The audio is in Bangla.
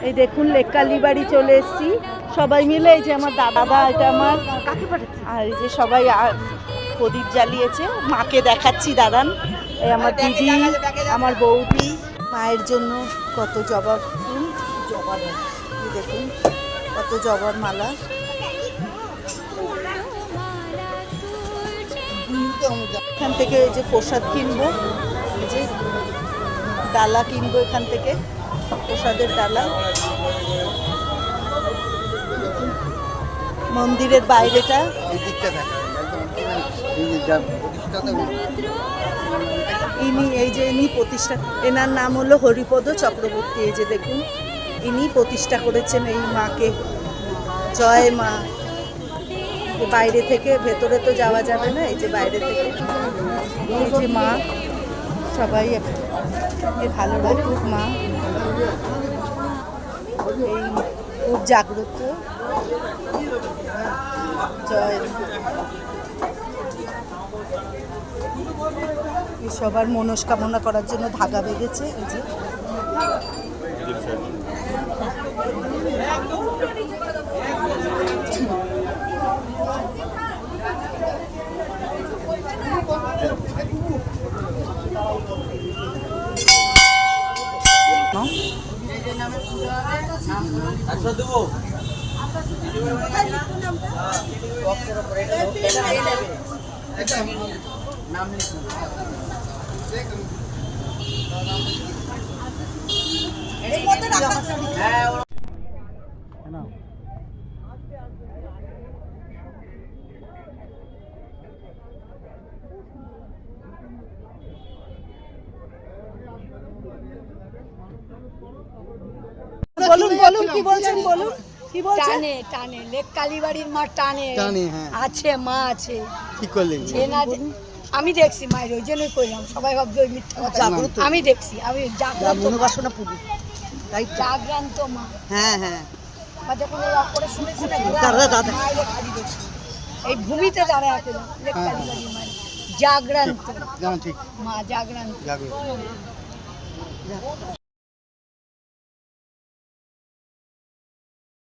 এই দেখুন লেক কালীবাড়ি চলে এসেছি সবাই মিলে। এই যে আমার দাদা, এটা আমার আর এই যে সবাই প্রদীপ জ্বালিয়েছে। মাকে দেখাচ্ছি, দাঁড়ান। এই আমার দিদি, আমার বৌদি, মায়ের জন্য কত জবা ফুল, জবা দেখুন কত জবার মালা। এখান থেকে এই যে প্রসাদ কিনবো, এই যে ডালা কিনবো এখান থেকে, প্রসাদের ডালা। মন্দিরের বাইরেটা ইনি, এই যে ইনি প্রতিষ্ঠা, এনার নাম হলো হরিপদ চক্রবর্তী। এই যে দেখুন ইনি প্রতিষ্ঠা করেছেন এই মাকে। জয় মা। বাইরে থেকে, ভেতরে তো যাওয়া যাবে না, এই যে বাইরে থেকে। এই যে মা, সবাই ভালো রাখুক মা, এই খুব জাগ্রত। জয়। সবার মনস্কামনা করার জন্য ধাগা বেঁধেছে। এই যে বলুন বলুন কি বলছেন, বলুন কি বলছেন। টানে টানে লেক কালীবাড়ির মা টানে আছে, মা আছে। কি করলেন? আমি দেখছি মায়ের, ওই জন্যই কইলাম। সবাই ভাববে ওই মিথ্যা কথা, আমি দেখছি। আমি মনোবাসনা পুরো তাই জাগ্রান্ত মা। হ্যাঁ হ্ঁ, যখন ওই অপারেশন হয়েছে এই ভূমিতে দাঁড়ায় আছে লেক কালীবাড়ির মা, জাগ্রান্ত ঠিক মা, জাগ্রান্ত।